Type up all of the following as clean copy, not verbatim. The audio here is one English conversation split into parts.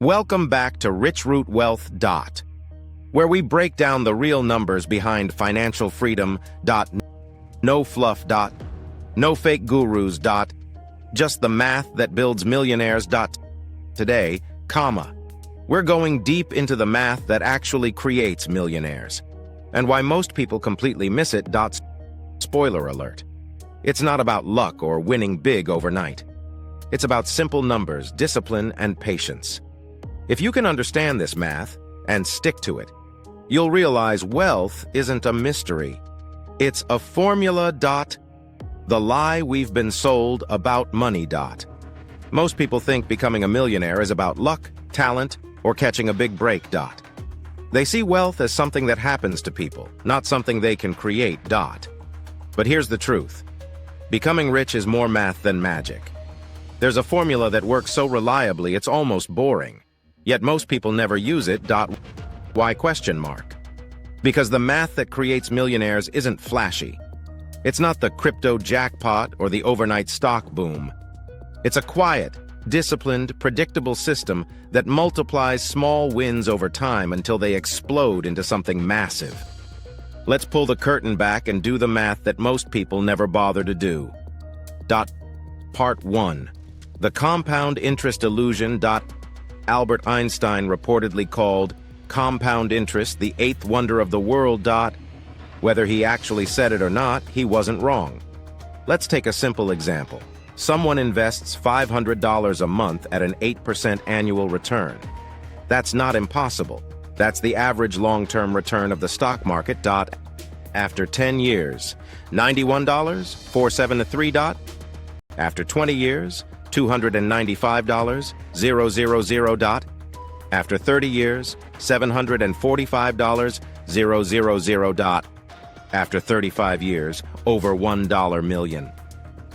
Welcome back to Rich Root Wealth. Where we break down the real numbers behind financial freedom. No fluff. No fake gurus. Just the math that builds millionaires. Today, we're going deep into the math that actually creates millionaires, and why most people completely miss it. Spoiler alert. It's not about luck or winning big overnight. It's about simple numbers, discipline, and patience. If you can understand this math and stick to it, you'll realize wealth isn't a mystery. It's a formula. The lie we've been sold about money. Most people think becoming a millionaire is about luck, talent, or catching a big break. They see wealth as something that happens to people, not something they can create. But here's the truth. Becoming rich is more math than magic. There's a formula that works so reliably it's almost boring. Yet most people never use it. Why? Because the math that creates millionaires isn't flashy. It's not the crypto jackpot or the overnight stock boom. It's a quiet, disciplined, predictable system that multiplies small wins over time until they explode into something massive. Let's pull the curtain back and do the math that most people never bother to do. Part 1. The compound interest illusion. Albert Einstein reportedly called compound interest the eighth wonder of the world. Whether he actually said it or not, he wasn't wrong. Let's take a simple example. Someone invests $500 a month at an 8% annual return. That's not impossible. That's the average long-term return of the stock market. After 10 years, $91, $473. After 20 years, $295, $000. After 30 years, $745, $000. After 35 years, over $1 million.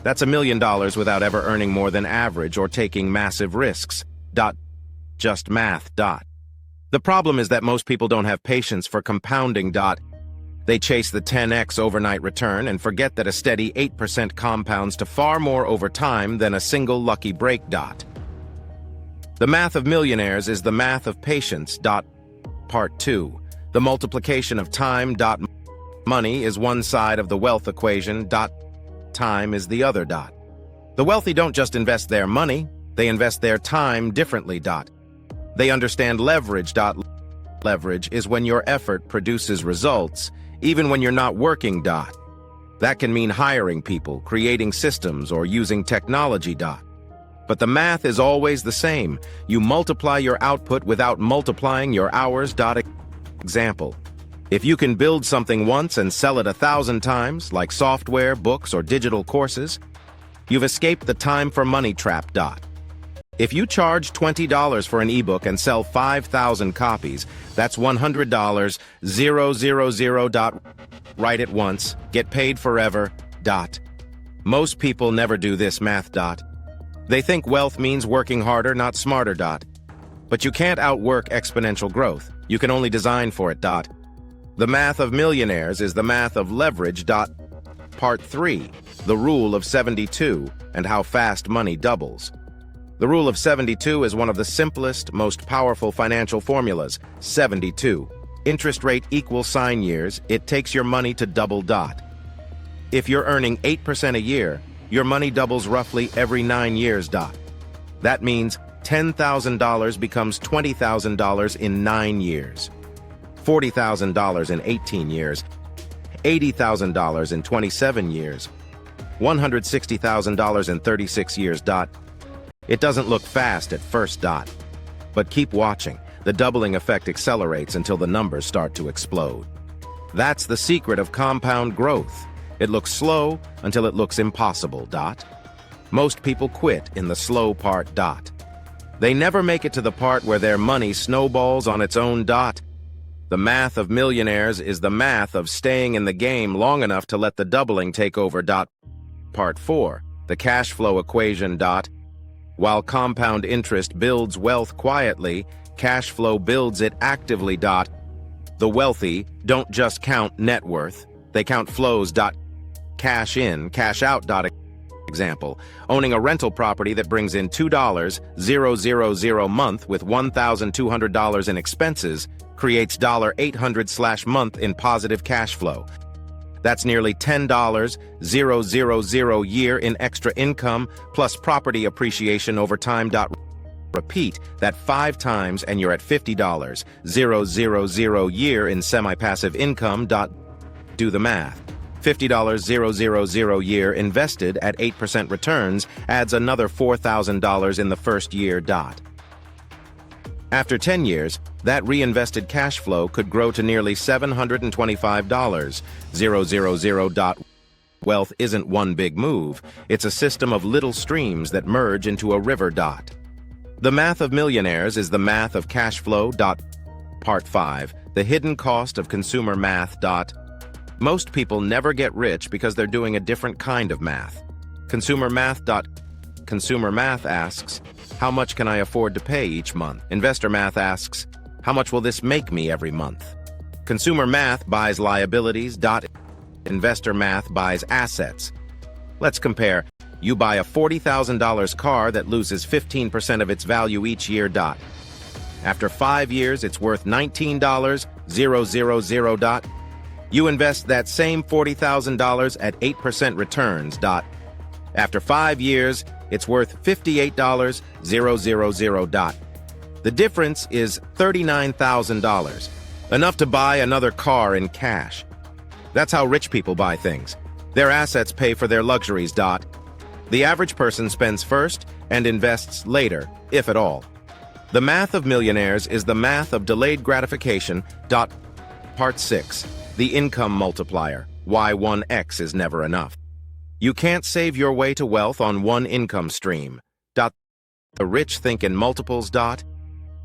That's $1 million without ever earning more than average or taking massive risks. Just math. The problem is that most people don't have patience for compounding. They chase the 10x overnight return and forget that a steady 8% compounds to far more over time than a single lucky break. The math of millionaires is the math of patience. Part 2. The multiplication of time. Money is one side of the wealth equation. Time is the other. The wealthy don't just invest their money, they invest their time differently. They understand leverage. Leverage is when your effort produces results, even when you're not working. That can mean hiring people, creating systems, or using technology. But the math is always the same. You multiply your output without multiplying your hours. Example. If you can build something once and sell it 1,000 times, like software, books, or digital courses, you've escaped the time for money trap. If you charge $20 for an ebook and sell 5,000 copies, that's $100, 000. Write it once, get paid forever. Most people never do this math. They think wealth means working harder, not smarter. But you can't outwork exponential growth. You can only design for it. The math of millionaires is the math of leverage. Part 3. The Rule of 72 and how fast money doubles. The Rule of 72 is one of the simplest, most powerful financial formulas. 72. Interest rate equals sine years. It takes your money to double. If you're earning 8% a year, your money doubles roughly every 9 years. That means $10,000 becomes $20,000 in 9 years. $40,000 in 18 years, $80,000 in 27 years, $160,000 in 36 years. It doesn't look fast at first. But keep watching. The doubling effect accelerates until the numbers start to explode. That's the secret of compound growth. It looks slow until it looks impossible. Most people quit in the slow part. They never make it to the part where their money snowballs on its own. The math of millionaires is the math of staying in the game long enough to let the doubling take over. Part 4. The cash flow equation. While compound interest builds wealth quietly, cash flow builds it actively. The wealthy don't just count net worth, they count flows. Cash in, cash out. Example, owning a rental property that brings in $2,000 month with $1,200 in expenses creates $800/month in positive cash flow. That's nearly $10,000 year in extra income plus property appreciation over time. Repeat that 5 times and you're at $50,000 year in semi-passive income. Do the math. $50,000 year invested at 8% returns adds another $4,000 in the first year. After 10 years, that reinvested cash flow could grow to nearly $725,000. Wealth isn't one big move, it's a system of little streams that merge into a river. The math of millionaires is the math of cash flow. Part 5, the hidden cost of consumer math. Most people never get rich because they're doing a different kind of math. Consumer math. Consumer math asks, how much can I afford to pay each month? Investor math asks, how much will this make me every month? Consumer math buys liabilities. Investor math buys assets. Let's compare. You buy a $40,000 car that loses 15% of its value each year. After 5 years, it's worth $19,000. You invest that same $40,000 at 8% returns. After 5 years, it's worth $58,000. The difference is $39,000, enough to buy another car in cash. That's how rich people buy things. Their assets pay for their luxuries. The average person spends first and invests later, if at all. The math of millionaires is the math of delayed gratification. Part 6, the income multiplier, why 1x is never enough. You can't save your way to wealth on one income stream. The rich think in multiples.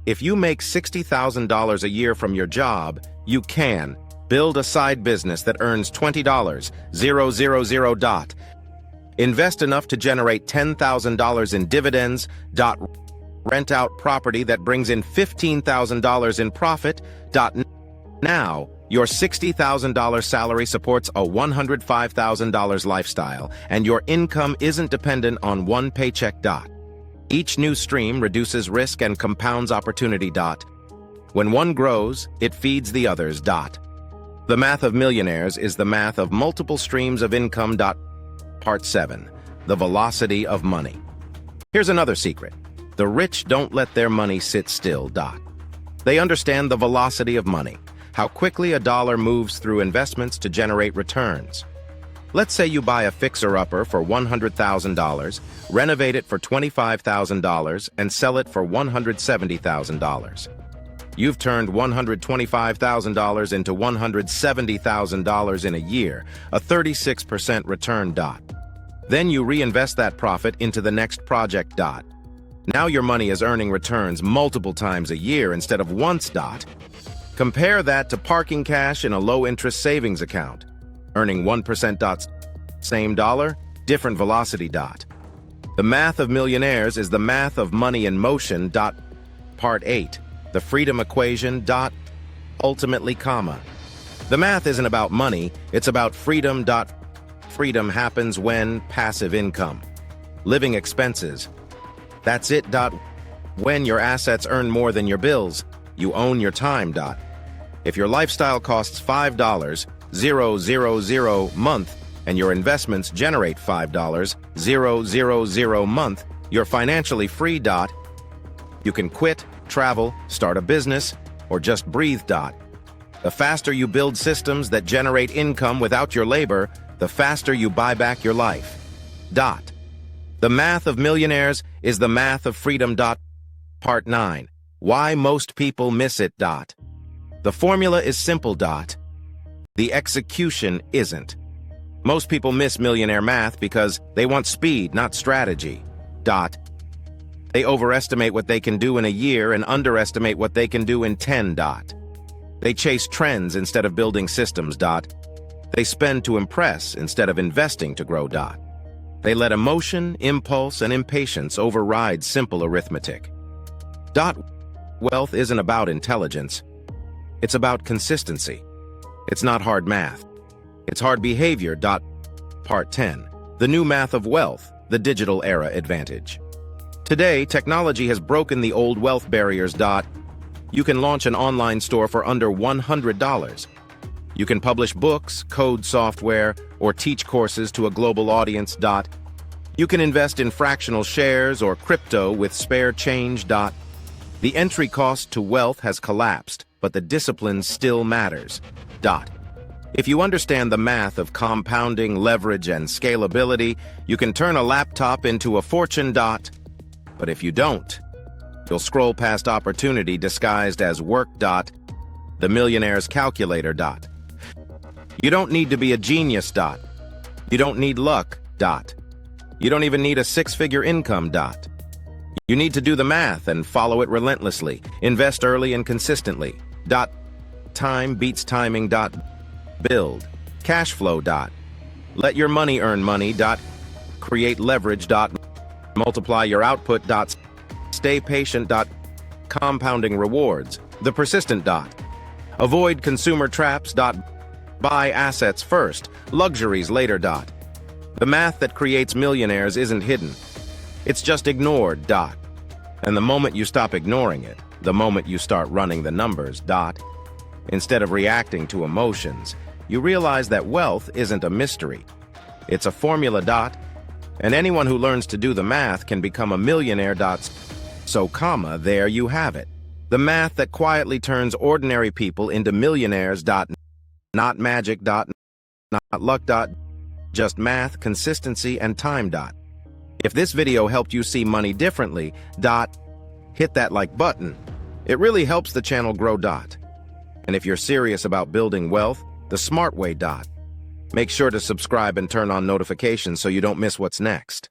If you make $60,000 a year from your job, you can build a side business that earns $20,000. Invest enough to generate $10,000 in dividends. Rent out property that brings in $15,000 in profit. Now, your $60,000 salary supports a $105,000 lifestyle, and your income isn't dependent on one paycheck. Each new stream reduces risk and compounds opportunity. When one grows, it feeds the others. The math of millionaires is the math of multiple streams of income. Part 7, the velocity of money. Here's another secret. The rich don't let their money sit still. They understand the velocity of money, how quickly a dollar moves through investments to generate returns. Let's say you buy a fixer-upper for $100,000, renovate it for $25,000, and sell it for $170,000. You've turned $125,000 into $170,000 in a year, a 36% return. Then you reinvest that profit into the next project. Now your money is earning returns multiple times a year instead of once. Compare that to parking cash in a low-interest savings account, earning 1%. Same dollar, different velocity. The math of millionaires is the math of money in motion. Part 8, the freedom equation. Ultimately, the math isn't about money, it's about freedom. Freedom happens when passive income, living expenses. That's it. When your assets earn more than your bills, you own your time. If your lifestyle costs $5,000 month and your investments generate $5,000 month, you're financially free. You can quit, travel, start a business, or just breathe. The faster you build systems that generate income without your labor, the faster you buy back your life. The math of millionaires is the math of freedom. Part 9, why most people miss it. The formula is simple. The execution isn't. Most people miss millionaire math because they want speed, not strategy. They overestimate what they can do in a year and underestimate what they can do in 10. They chase trends instead of building systems. They spend to impress instead of investing to grow. They let emotion, impulse, and impatience override simple arithmetic. Wealth isn't about intelligence. It's about consistency. It's not hard math. It's hard behavior. Part 10, the new math of wealth, the digital era advantage. Today, technology has broken the old wealth barriers. You can launch an online store for under $100. You can publish books, code software, or teach courses to a global audience. You can invest in fractional shares or crypto with spare change. The entry cost to wealth has collapsed, but the discipline still matters. If you understand the math of compounding, leverage, and scalability, you can turn a laptop into a fortune. But if you don't, you'll scroll past opportunity disguised as work. The millionaire's calculator. You don't need to be a genius. You don't need luck. You don't even need a six-figure income. You need to do the math and follow it relentlessly. Invest early and consistently. Time beats timing. Build cash flow. Let your money earn money. Create leverage. Multiply your output. Stay patient. Compounding rewards. The persistent. Avoid consumer traps. Buy assets first, luxuries later. The math that creates millionaires isn't hidden. It's just ignored. And the moment you stop ignoring it, the moment you start running the numbers. Instead of reacting to emotions, you realize that wealth isn't a mystery. It's a formula. And anyone who learns to do the math can become a millionaire. So, there you have it. The math that quietly turns ordinary people into millionaires. Not magic. Not luck. Just math, consistency, and time. If this video helped you see money differently, hit that like button. It really helps the channel grow. And if you're serious about building wealth, the smart way. Make sure to subscribe and turn on notifications so you don't miss what's next.